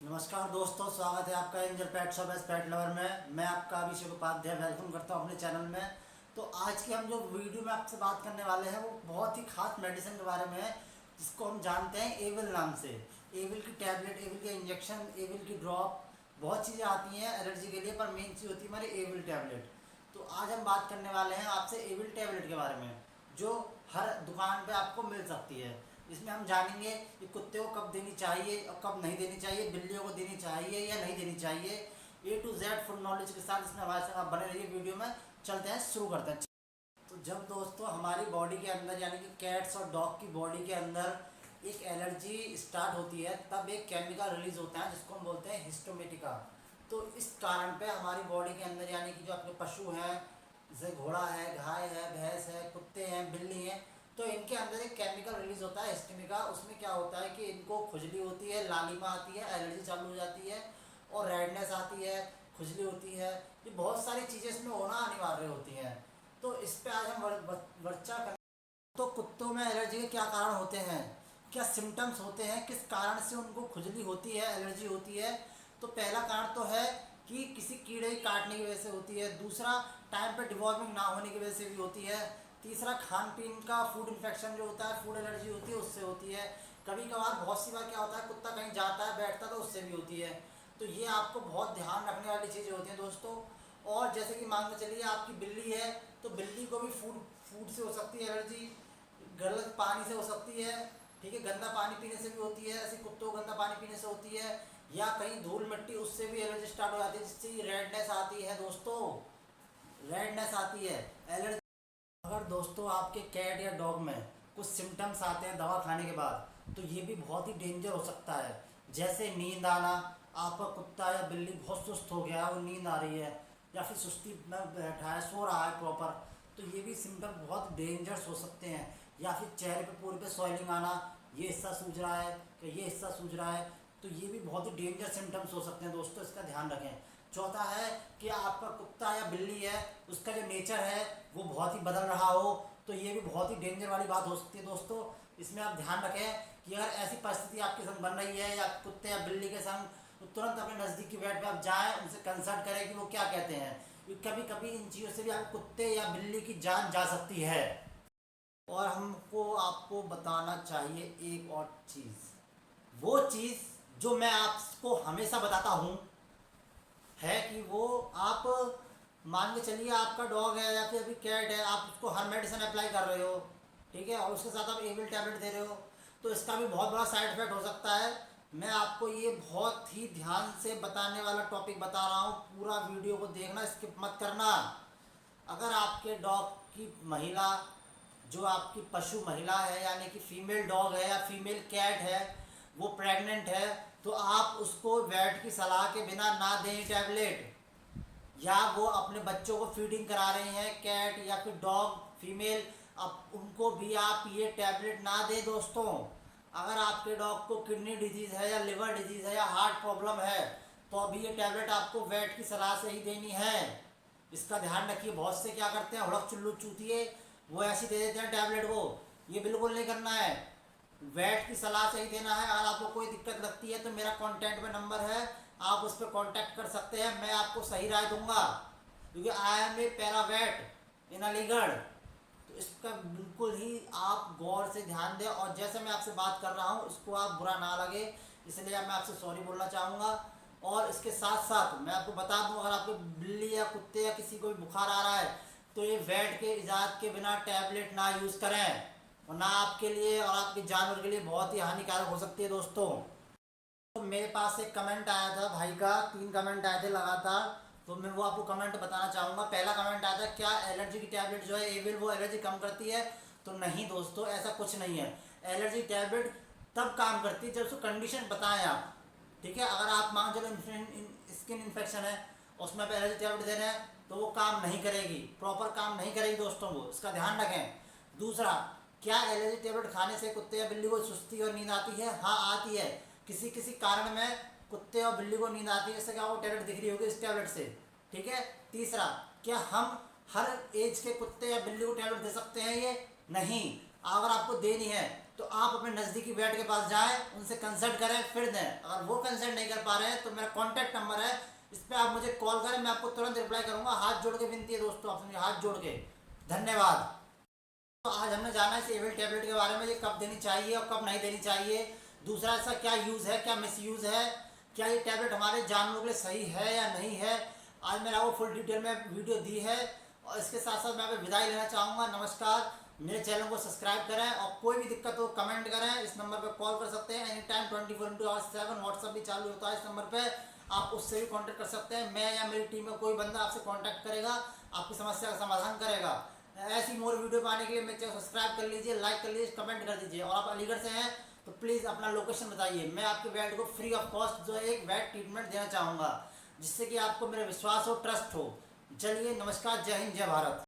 नमस्कार दोस्तों, स्वागत है आपका एंजल पेट शॉप एस पेट लवर में। मैं आपका अभिषेक उपाध्याय वेलकम करता हूं अपने चैनल में। तो आज की हम जो वीडियो में आपसे बात करने वाले हैं वो बहुत ही खास मेडिसिन के बारे में है, जिसको हम जानते हैं एविल नाम से। एविल की टैबलेट, एविल के इंजेक्शन, एविल की ड्रॉप, बहुत चीज़ें आती हैं एलर्जी के लिए, पर मेन चीज़ होती है हमारी एविल टैबलेट। तो आज हम बात करने वाले हैं आपसे एविल टैबलेट के बारे में, जो हर दुकान पे आपको मिल सकती है। इसमें हम जानेंगे कि कुत्ते को कब देनी चाहिए और कब नहीं देनी चाहिए, बिल्लियों को देनी चाहिए या नहीं देनी चाहिए। A to Z full knowledge के साथ इसमें हमारे साथ आप बने रहिए। वीडियो में चलते हैं, शुरू करते हैं। तो जब दोस्तों हमारी बॉडी के अंदर यानी कि कैट्स और डॉग की बॉडी के अंदर एक एलर्जी स्टार्ट होती है, तब एक केमिकल रिलीज होता है जिसको हम बोलते हैं हिस्टोमेटिका। तो इस कारण पे हमारी बॉडी के अंदर यानी कि जो अपने पशु हैं, जैसे घोड़ा है, गाय है, भैंस है, कुत्ते हैं, बिल्ली हैं, तो इनके अंदर एक केमिकल रिलीज होता है हिस्टोमिका। उसमें क्या होता है कि इनको खुजली होती है, लालिमा आती है, एलर्जी चालू हो जाती है और रेडनेस आती है, खुजली होती है। ये बहुत सारी चीज़ें इसमें होना अनिवार्य होती हैं। तो इस पे आज हम वर्चा करें। तो कुत्तों में एलर्जी के क्या कारण होते हैं, क्या सिम्टम्स होते हैं, किस कारण से उनको खुजली होती है, एलर्जी होती है। तो पहला कारण तो है कि किसी कीड़े की काटने की वजह से होती है। दूसरा, टाइम पे डिवॉर्मिंग ना होने की वजह से भी होती है। तीसरा, खान पीन का फूड इन्फेक्शन जो होता है, फूड एलर्जी होती है, उससे होती है। कभी कभार बहुत सी बार क्या होता है, कुत्ता कहीं जाता है, बैठता है, तो उससे भी होती है। तो ये आपको बहुत ध्यान रखने वाली चीज़ें होती हैं दोस्तों। और जैसे कि मान के चलिए आपकी बिल्ली है, तो बिल्ली को भी फूड फूड से हो सकती है एलर्जी, गलत पानी से हो सकती है, ठीक है, गंदा पानी पीने से भी होती है। ऐसे कुत्तों को गंदा पानी पीने से होती है, या कहीं धूल मिट्टी, उससे भी एलर्जी स्टार्ट हो जाती है, जिससे रेडनेस आती है दोस्तों, रेडनेस आती है, एलर्जी। अगर दोस्तों आपके कैट या डॉग में कुछ सिम्टम्स आते हैं दवा खाने के बाद, तो ये भी बहुत ही डेंजर हो सकता है। जैसे नींद आना, आपका कुत्ता या बिल्ली बहुत सुस्त हो गया, वो नींद आ रही है, या फिर सुस्ती में बैठा है, सो रहा है प्रॉपर, तो ये भी सिम्टम बहुत डेंजरस हो सकते हैं। या फिर चेहरे पे पूरे पे सॉइलिंग आना, ये हिस्सा सूज रहा है कि ये हिस्सा सूज रहा है, तो ये भी बहुत ही डेंजर सिम्टम्स हो सकते हैं दोस्तों, इसका ध्यान रखें। चौथा है कि आपका कुत्ता या बिल्ली है, उसका जो नेचर है वो बहुत ही बदल रहा हो, तो ये भी बहुत ही डेंजर वाली बात हो सकती है दोस्तों। इसमें आप ध्यान रखें कि अगर ऐसी परिस्थिति आपके संग बन रही है या कुत्ते या बिल्ली के संग, तो तुरंत अपने नज़दीकी वेट पे आप जाएं, उनसे कंसल्ट करें कि वो क्या कहते हैं। क्योंकि कभी कभी इन चीज़ों से भी आपको कुत्ते या बिल्ली की जान जा सकती है। और हमको आपको बताना चाहिए एक और चीज़, वो चीज़ जो मैं आपको हमेशा बताता हूँ है कि वो आप मान के चलिए आपका डॉग है या फिर अभी कैट है, आप उसको हर मेडिसिन अप्लाई कर रहे हो, ठीक है, और उसके साथ आप एविल टैबलेट दे रहे हो, तो इसका भी बहुत बड़ा साइड इफेक्ट हो सकता है। मैं आपको ये बहुत ही ध्यान से बताने वाला टॉपिक बता रहा हूँ, पूरा वीडियो को देखना, स्किप मत करना। अगर आपके डॉग की महिला, जो आपकी पशु महिला है यानी कि फीमेल डॉग है या फीमेल कैट है, वो प्रेग्नेंट है, तो आप उसको वेट की सलाह के बिना ना दें टैबलेट। या वो अपने बच्चों को फीडिंग करा रहे हैं कैट या फिर डॉग फीमेल, अब उनको भी आप ये टैबलेट ना दें दोस्तों। अगर आपके डॉग को किडनी डिजीज़ है या लिवर डिजीज़ है या हार्ट प्रॉब्लम है, तो अभी ये टैबलेट आपको वेट की सलाह से ही देनी है। इसका ध्यान रखिए। बहुत से क्या करते हैं, हुड़क चुल्लू चूतिए, वो ऐसे दे देते हैं टैबलेट को, ये बिल्कुल नहीं करना है। वेट की सलाह से ही देना है। अगर आपको कोई दिक्कत लगती है तो मेरा कॉन्टैक्ट में नंबर है, आप उस पर कॉन्टैक्ट कर सकते हैं, मैं आपको सही राय दूंगा, क्योंकि आई एम ए पैरावेट इन अलीगढ़। तो इसका बिल्कुल ही आप गौर से ध्यान दें, और जैसे मैं आपसे बात कर रहा हूँ इसको आप बुरा ना लगे, इसलिए मैं आपसे सॉरी बोलना चाहूँगा। और इसके साथ साथ मैं आपको बता दूँ, अगर आपको बिल्ली या कुत्ते या किसी को भी बुखार आ रहा है, तो ये वेट के इजाज़त के बिना टैबलेट ना यूज़ करें, वरना आपके लिए और आपके जानवर के लिए बहुत ही हानिकारक हो सकती है दोस्तों। तो मेरे पास एक कमेंट आया था भाई का, 3 कमेंट आए थे लगातार, तो मैं वो आपको कमेंट बताना चाहूँगा। पहला कमेंट आया था, क्या एलर्जी की टैबलेट जो है एविल वो एलर्जी कम करती है? तो नहीं दोस्तों, ऐसा कुछ नहीं है। एलर्जी टैबलेट तब काम करती है जब उसको कंडीशन बताएं आप, ठीक है। अगर आप मान चलो स्किन इन्फेक्शन है, उसमें पे एलर्जी टैबलेट दे रहे हैं, तो वो काम नहीं करेगी, प्रॉपर काम नहीं करेगी दोस्तों, वो इसका ध्यान रखें। दूसरा, क्या एलर्जी टैबलेट खाने से कुत्ते या बिल्ली को सुस्ती और नींद आती है? हाँ आती है, किसी किसी कारण में कुत्ते और बिल्ली को नींद आती है, जैसे कि आपको टैबलेट दिख रही होगी इस टैबलेट से, ठीक है। तीसरा, क्या हम हर एज के कुत्ते या बिल्ली को टैबलेट दे सकते हैं? ये नहीं, अगर आपको देनी है तो आप अपने नज़दीकी वेट के पास जाएं, उनसे कंसल्ट करें फिर दें। अगर वो कंसल्ट नहीं कर पा रहे हैं तो मेरा कॉन्टैक्ट नंबर है, इस पर आप मुझे कॉल करें, मैं आपको तुरंत रिप्लाई करूँगा। हाथ जोड़ के विनती है दोस्तों, आप समझे, हाथ जोड़ के। धन्यवाद। तो आज हमने जाना है इस एविल टैबलेट के बारे में, ये कब देनी चाहिए और कब नहीं देनी चाहिए, दूसरा इसका क्या यूज़ है, क्या मिसयूज़ है, क्या ये टैबलेट हमारे जानवरों के लिए सही है या नहीं है। आज मैंने आपको फुल डिटेल में वीडियो दी है और इसके साथ साथ मैं विदाई लेना चाहूँगा। नमस्कार। मेरे चैनल को सब्सक्राइब करें और कोई भी दिक्कत हो कमेंट करें, इस नंबर पर कॉल कर सकते हैं एनी टाइम 24/7। व्हाट्सअप भी चालू होता है इस नंबर पर, आप उससे भी कांटेक्ट कर सकते हैं। मैं या मेरी टीम में कोई बंदा आपसे कांटेक्ट करेगा, आपकी समस्या का समाधान करेगा। ऐसी मोर वीडियो पाने के लिए मेरे चैनल सब्सक्राइब कर लीजिए, लाइक कर लीजिए, कमेंट कर दीजिए। और आप अलीगढ़ से हैं तो प्लीज़ अपना लोकेशन बताइए, मैं आपके वेट को फ्री ऑफ कॉस्ट जो है एक वेट ट्रीटमेंट देना चाहूँगा, जिससे कि आपको मेरा विश्वास हो, ट्रस्ट हो। चलिए नमस्कार, जय हिंद, जय भारत।